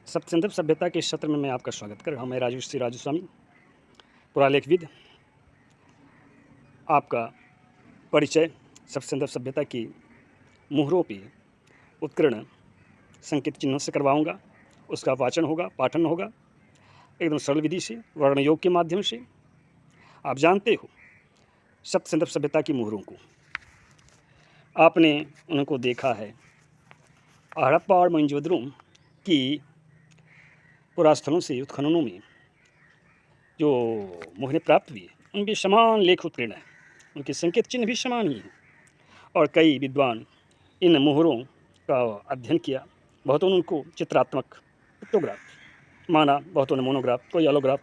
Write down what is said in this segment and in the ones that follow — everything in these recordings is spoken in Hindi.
सप्तसिंधु सभ्यता के इस सत्र में मैं आपका स्वागत कर रहा हूँ। मैं राजू स्वामी, पुरालेखविद। आपका परिचय सप्तसिंधु सभ्यता की मुहरों पे उत्कीर्ण संकेत चिन्हों से करवाऊँगा। उसका वाचन होगा, पाठन होगा, एकदम सरल विधि से, वर्ण योग के माध्यम से। आप जानते हो सप्तसिंधु सभ्यता की मुहरों को, आपने उनको देखा है हड़प्पा और मोहनजोदड़ो की पुरास्थलों से उत्खननों में जो मुहरें प्राप्त हुई उनके समान लेख उत्कीर्ण हैं, उनके संकेत चिन्ह भी समान ही हैं। और कई विद्वान इन मुहरों का अध्ययन किया। बहुतों ने उनको चित्रात्मक पिक्टोग्राफ माना, बहुतों ने मोनोग्राफ, कोई एलोग्राफ,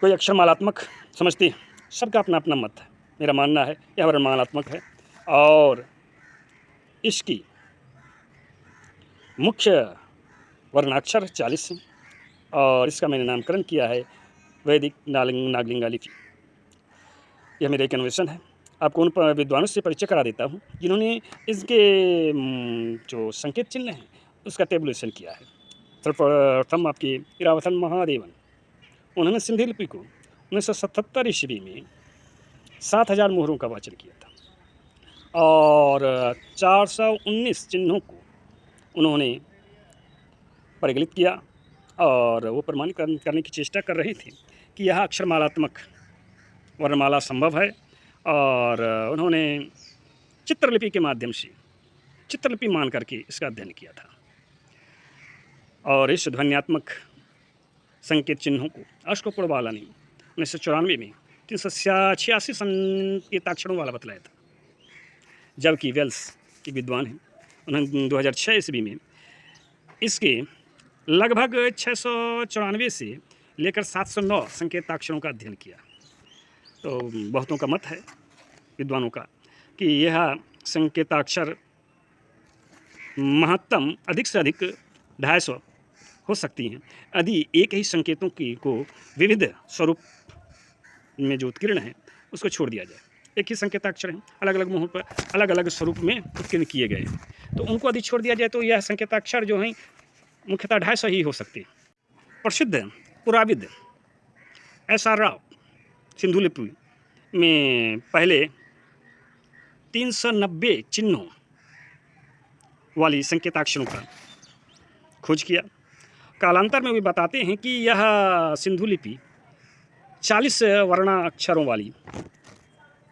कोई अक्षरमालात्मक समझते हैं। सबका अपना अपना मत है। मेरा मानना है यह वर्णमालात्मक है और इसकी मुख्य वर्णाक्षर 40 हैं और इसका मैंने नामकरण किया है वैदिक नागलिंगा लिपि। यह मेरा एक अन्वेषण है। आपको उन विद्वानों से परिचय करा देता हूँ जिन्होंने इसके जो संकेत चिन्ह हैं उसका टेबुलेशन किया है। सर्वप्रथम आपके इरावतन महादेवन, उन्होंने सिंधु लिपि को 1977 ईस्वी में 7000 मुहरों का वाचन किया था और 419 चिन्हों को उन्होंने परिगलित किया और वो प्रमाणित करने की चेष्टा कर रहे थे कि यह अक्षरमालात्मक वर्णमाला संभव है। और उन्होंने चित्रलिपि के माध्यम से चित्रलिपि मान करके इसका अध्ययन किया था और इस ध्वन्यात्मक संकेत चिन्हों को अशोकपुरवाला ने 1994 में 386 संकेताक्षरों वाला बतलाया था, जबकि वेल्स के विद्वान हैं उन्होंने 2006 ईस्वी में इसके लगभग 694 से लेकर 709 संकेताक्षरों का अध्ययन किया। तो बहुतों का मत है विद्वानों का कि यह संकेताक्षर महत्तम अधिक से अधिक 250 हो सकती हैं यदि एक ही संकेतों की को विविध स्वरूप में जो उत्कीर्ण है उसको छोड़ दिया जाए। एक ही संकेताक्षर हैं, अलग अलग मुहर पर अलग अलग स्वरूप में उत्कीर्ण किए गए, तो उनको यदि छोड़ दिया जाए तो यह संकेताक्षर जो हैं मुख्यतः 250 ही हो सकते हैं। प्रसिद्ध पुराविद SR राव सिंधु लिपि में पहले 390 चिन्हों वाली संकेताक्षरों का खोज किया। कालांतर में वे बताते हैं कि यह सिंधु लिपि 40 वर्णाक्षरों वाली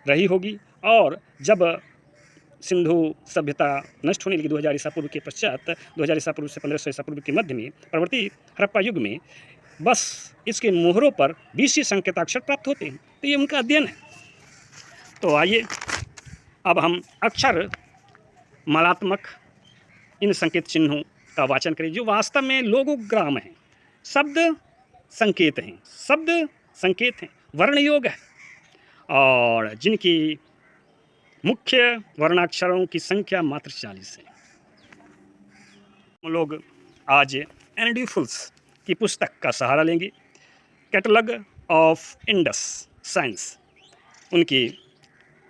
रही होगी और जब सिंधु सभ्यता नष्ट होने लगी 2000 ईसा पूर्व के पश्चात, 2000 ईसा पूर्व से 1500 ईसा पूर्व के मध्य में परवर्ती हड़प्पा युग में बस इसके मोहरों पर 20 ही संकेताक्षर प्राप्त होते हैं। तो ये उनका अध्ययन है। तो आइए अब हम अक्षर मालात्मक इन संकेत चिन्हों का वाचन करें जो वास्तव में लोगोग्राम हैं, शब्द संकेत हैं, शब्द संकेत हैं, वर्ण योग है और जिनकी मुख्य वर्णाक्षरों की संख्या मात्र 40 है। हम लोग आज एनडी फुल्स की पुस्तक का सहारा लेंगे, कैटलॉग ऑफ इंडस साइंस। उनकी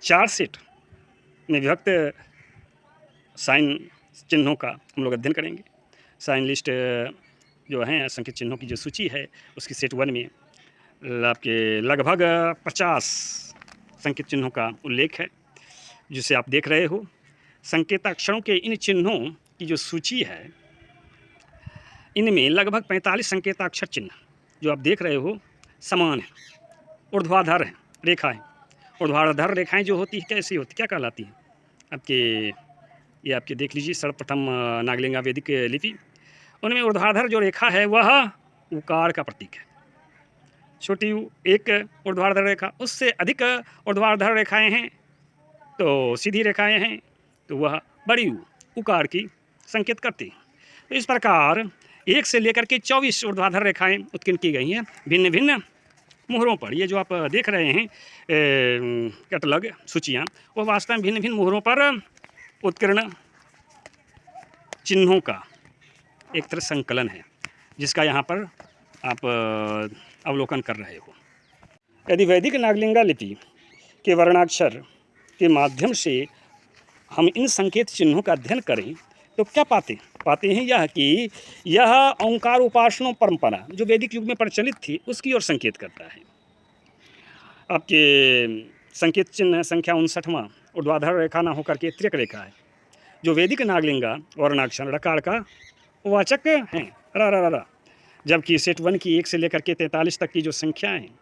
4 सेट में विभक्त साइन चिन्हों का हम लोग अध्ययन करेंगे। साइन लिस्ट जो हैं संकेत चिन्हों की जो सूची है उसकी सेट 1 में आपके लगभग 50 संकेत चिन्हों का उल्लेख है जिसे आप देख रहे हो। संकेताक्षरों के इन चिन्हों की जो सूची है इनमें लगभग 45 संकेताक्षर चिन्ह जो आप देख रहे हो समान है, ऊर्ध्वाधर हैं रेखाएं। ऊर्ध्वाधर रेखाएं जो होती है कैसी होती, क्या कहलाती हैं आपके, ये आपके देख लीजिए सर्वप्रथम नागलिंगा वैदिक लिपि, उनमें ऊर्ध्वाधर जो रेखा है वह उकार का प्रतीक है। छोटी एक ऊर्ध्वाधर रेखा, उससे अधिक ऊर्ध्वाधर रेखाएं हैं तो सीधी रेखाएं हैं तो वह बड़ी उकार की संकेत करती हैं। तो इस प्रकार 1 से लेकर के 24 ऊर्ध्वाधर रेखाएं उत्कीर्ण की गई हैं भिन्न भिन्न मुहरों पर। ये जो आप देख रहे हैं कैटलॉग सूचियाँ, वो वास्तव में भिन्न भिन्न मुहरों पर उत्कीर्ण चिन्हों का एक तरह संकलन है जिसका यहाँ पर आप अवलोकन कर रहे हो। यदि वैदिक नागलिंगा लिपि के वर्णाक्षर के माध्यम से हम इन संकेत चिन्हों का अध्ययन करें तो क्या पाते हैं? पाते हैं यह कि यह ओंकार उपासना परंपरा जो वैदिक युग में प्रचलित थी उसकी ओर संकेत करता है। आपके संकेत चिन्ह संख्या 59वां ऊर्ध्वाधर रेखा ना होकर के त्रिक रेखा है, जो वैदिक नागलिंगा वर्णाक्षर रकार का वाचक हैं, र र र। जबकि सेट 1 की 1 से लेकर के 43 तक की जो संख्याएं हैं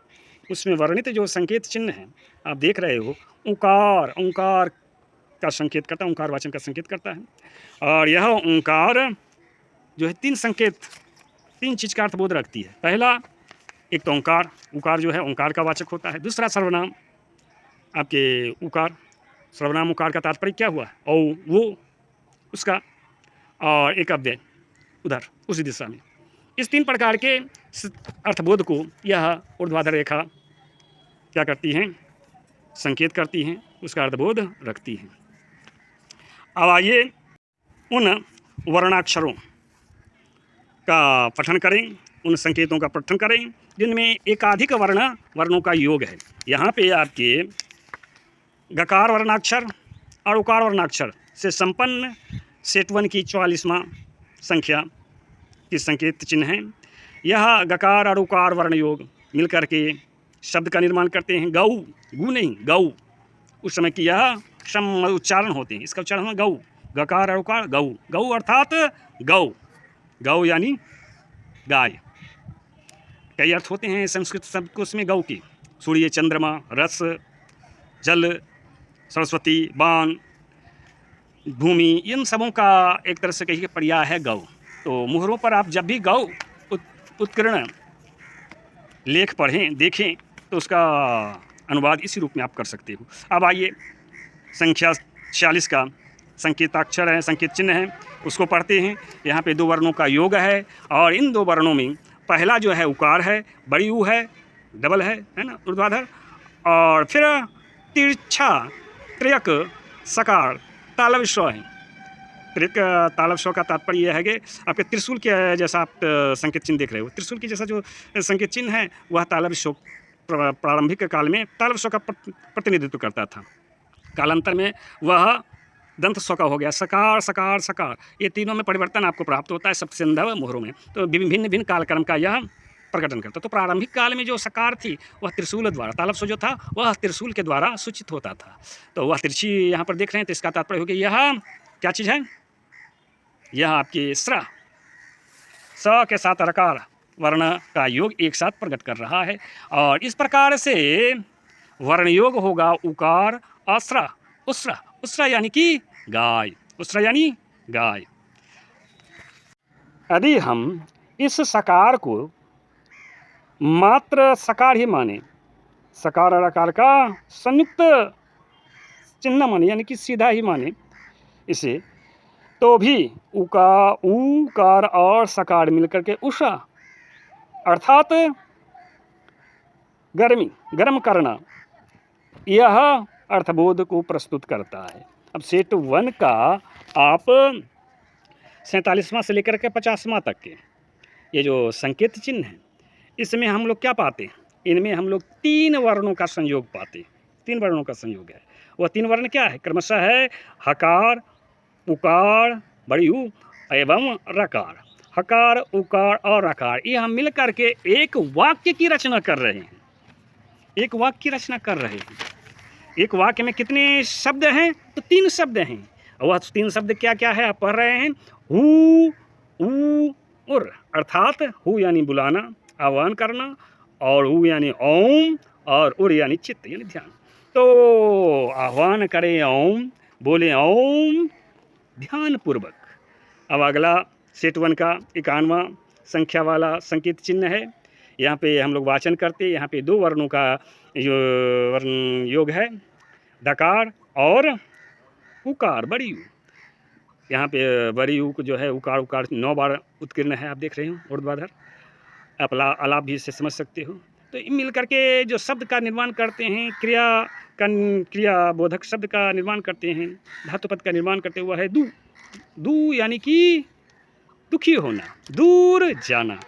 उसमें वर्णित जो संकेत चिन्ह हैं आप देख रहे हो, ओंकार, ओंकार का संकेत करता है, ओंकार वाचन का संकेत करता है। और यह ओंकार जो है 3 संकेत, 3 चीज़ का अर्थबोध रखती है। पहला, एक तो ओंकार, उकार जो है ओंकार का वाचक होता है। दूसरा सर्वनाम आपके उकार, सर्वनाम उकार का तात्पर्य क्या हुआ, औ वो उसका, और एक अव्यय उधर उसी दिशा में। इस 3 प्रकार के अर्थबोध को यह ऊर्ध्वाधर रेखा क्या करती हैं, संकेत करती हैं, उसका अर्थबोध रखती हैं। अब आइए उन वर्णाक्षरों का पठन करें, उन संकेतों का पठन करें जिनमें एकाधिक वर्णों का योग है। यहाँ पे आपके गकार वर्णाक्षर और उकार वर्णाक्षर से संपन्न सेट 1 की 44वां संख्या की संकेत चिन्ह हैं। यह गकार और उकार वर्ण योग मिलकर के शब्द का निर्माण करते हैं। गौ, गु नहीं गौ, उस समय की यह सम उच्चारण होते हैं, इसका उच्चारण गौ, गकार और उकार गौ, गौ अर्थात गौ, गौ यानी गाय। कई अर्थ होते हैं संस्कृत शब्द को उसमें गौ की, सूर्य, चंद्रमा, रस, जल, सरस्वती, बाण, भूमि, इन सबों का एक तरह से कहिए पर्याय है गौ। तो मुहरों पर आप जब भी गौ उत्कीर्ण लेख पढ़ें, देखें तो उसका अनुवाद इसी रूप में आप कर सकते हो। अब आइए संख्या 46 का संकेताक्षर है, संकेत चिन्ह है, उसको पढ़ते हैं। यहाँ पे 2 वर्णों का योग है और इन 2 वर्णों में पहला जो है उकार है, बड़ी ऊ है, डबल है ना, ऊर्ध्वाधर, और फिर तिरछा त्र्यक सकार तालव्य स्व है। त्रिक तालव्य स्व का तात्पर्य यह है कि आपके त्रिशूल के जैसा आप संकेत चिन्ह देख रहे हो, त्रिशूल के जैसा जो संकेत चिन्ह है वह तालव्य स्व प्रारंभिक काल में तालव्य स्व का प्रतिनिधित्व करता था। कालांतर में वह दंत स्व का हो गया, सकार सकार सकार, ये तीनों में परिवर्तन आपको प्राप्त होता है सप्तसिंधव मोहरों में। तो भिन्न भिन्न कालक्रम का यह प्रकटन करता। तो प्रारंभिक काल में जो सकार थी वह त्रिशूल द्वारा, तालव्य स्व जो था वह त्रिशूल के द्वारा सूचित होता था। तो वह तिरछी यहाँ पर देख रहे हैं, तो इसका तात्पर्य हो गया यह क्या चीज़ है, यह आपकी स्र स के साथ रकार वर्ण का योग एक साथ प्रकट कर रहा है। और इस प्रकार से वर्ण योग होगा उकार अस्र, उस्र, उस्र यानी कि गाय, उस्र यानी गाय। यदि हम इस सकार को मात्र सकार ही माने, सकार और अकार का संयुक्त चिन्ह माने, यानी कि सीधा ही माने इसे, तो भी उकार और सकार मिलकर के उषा अर्थात गर्मी, गर्म करना, यह अर्थबोध को प्रस्तुत करता है। अब सेट 1 का आप 47वां से लेकर के 50वां तक के ये जो संकेत चिन्ह हैं, इसमें हम लोग क्या पाते हैं, इनमें हम लोग 3 वर्णों का संयोग पाते हैं। 3 वर्णों का संयोग है। वह 3 वर्ण क्या है, क्रमशः है हकार, उकार, बड़ी ऊ एवं रकार। हकार, उकार और रकार, ये हम मिल करके एक वाक्य की रचना कर रहे हैं, एक वाक्य की रचना कर रहे हैं। एक वाक्य में कितने शब्द हैं, तो 3 शब्द हैं। वह 3 शब्द क्या क्या है आप पढ़ रहे हैं, हु, ऊ, उर, अर्थात हु यानी बुलाना, आह्वान करना, और ऊ यानी ओम, और उर यानी चित्त यानी ध्यान। तो आह्वान करें ओम, बोले ओम ध्यान पूर्वक। अब अगला सेट 1 का 51वां संख्या वाला संकेत चिन्ह है। यहाँ पे हम लोग वाचन करते, यहाँ पे 2 वर्णों का वर्ण योग है, डकार और उकार, बड़ी ऊ। यहाँ पे बड़ी ऊ को जो है उकार 9 बार उत्कीर्ण है, आप देख रहे हो ऊर्ध्वाधर। आप आलाप भी इसे समझ सकते हो। तो इन मिल करके जो शब्द का निर्माण करते हैं, क्रिया बोधक शब्द का निर्माण करते हैं, धातुपद का निर्माण करते हुआ है दू यानी कि दुखी होना, दूर जाना।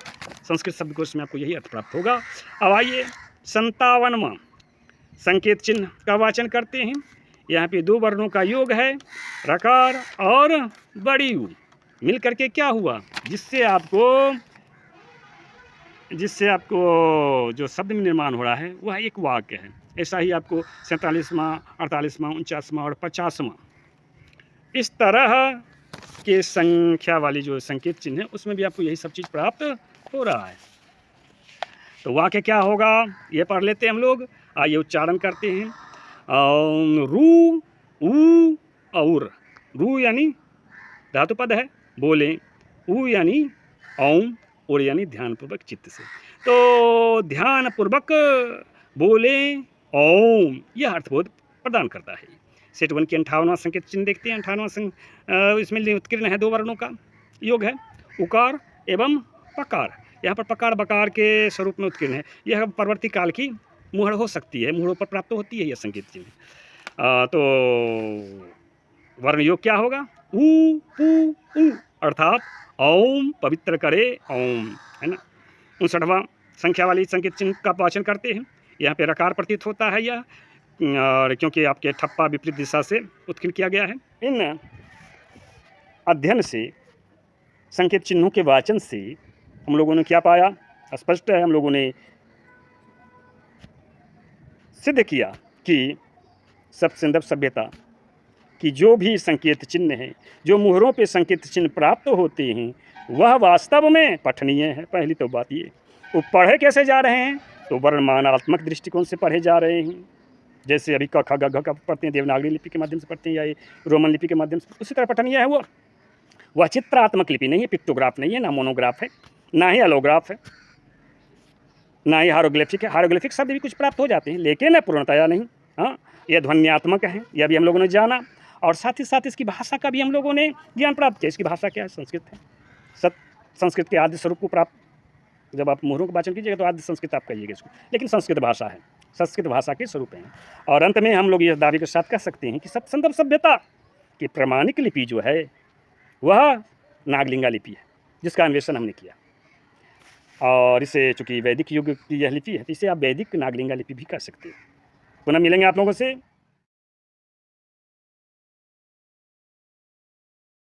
संस्कृत शब्दकोश में आपको यही अर्थ प्राप्त होगा। अब आइए 57वां संकेत चिन्ह का वाचन करते हैं। यहाँ पे 2 वर्णों का योग है, रकार और बड़ी ऊ। मिल करके क्या हुआ, जिससे आपको जो शब्द में निर्माण हो रहा है वह एक वाक्य है। ऐसा ही आपको 47वां, 48वां, 49वां और 50वां इस तरह के संख्या वाली जो संकेत चिन्ह है उसमें भी आपको यही सब चीज़ प्राप्त हो रहा है। तो वाक्य क्या होगा ये पढ़ लेते हैं हम लोग। आइए उच्चारण करते हैं। रू ऊ और। रू यानी धातु पद है, बोलें। ऊ यानी ओम, और यानी ध्यानपूर्वक चित्त से। तो ध्यानपूर्वक बोलें ओम, यह अर्थबोध प्रदान करता है। सेट 1 के 58वां संकेत चिन्ह देखते हैं। 58वां इसमें उत्कीर्ण है 2 वर्णों का योग है, उकार एवं पकार। यहाँ पर पकार बकार के स्वरूप में उत्कीर्ण है। यह परवर्ती काल की मुहर हो सकती है, मुहरों पर प्राप्त होती है यह संकेत चिन्ह। तो वर्ण योग क्या होगा, ऊ पू ऊ, अर्थात ओम पवित्र करे ओम, है ना। 59वां संख्या वाली संकेत चिन्ह का वाचन करते हैं। यहाँ पे रकार प्रतीत होता है यह, और क्योंकि आपके ठप्पा विपरीत दिशा से उत्कीर्ण किया गया है। इन अध्ययन से, संकेत चिन्हों के वाचन से हम लोगों ने क्या पाया, स्पष्ट है, हम लोगों ने सिद्ध किया कि सप्तसिंधव सभ्यता कि जो भी संकेत चिन्ह हैं, जो मुहरों पे संकेत चिन्ह प्राप्त होते हैं, वह वास्तव में पठनीय है। पहली तो बात ये। वो पढ़े कैसे जा रहे हैं, तो वर्णमानात्मक दृष्टिकोण से पढ़े जा रहे हैं। जैसे अभी क ख ग घ का पढ़ते हैं, देवनागरी लिपि के माध्यम से पढ़ते हैं या ये रोमन लिपि के माध्यम से, उसी तरह पठनीय है वो। वह चित्रात्मक लिपि नहीं है, पिक्टोग्राफ नहीं है, ना मोनोग्राफ है, ना ही एलोग्राफ है, ना ही हायरोग्लिफिक है। हायरोग्लिफिक शब्द भी कुछ प्राप्त हो जाते हैं, लेकिन पूर्णतया नहीं। हाँ, यह ध्वन्यात्मक है, यह भी हम लोगों ने जाना। और साथ ही साथ इसकी भाषा का भी हम लोगों ने ज्ञान प्राप्त किया। इसकी भाषा क्या है, संस्कृत है। संस्कृत के आद्य स्वरूप को प्राप्त, जब आप मुहरों का वाचन कीजिएगा तो आद्य संस्कृत आप कहिएगा इसको, लेकिन संस्कृत भाषा है, संस्कृत भाषा के स्वरूप है। और अंत में हम लोग यह दावे के साथ कह सकते हैं कि सप्तसिंधव सभ्यता की प्रमाणिक लिपि जो है वह नागलिंगा लिपि है, जिसका अन्वेषण हमने किया। और इसे चूँकि वैदिक युग की यह लिपि है, तो इसे आप वैदिक नागलिंगा लिपि भी कह सकते हैं। पुनः मिलेंगे आप लोगों से।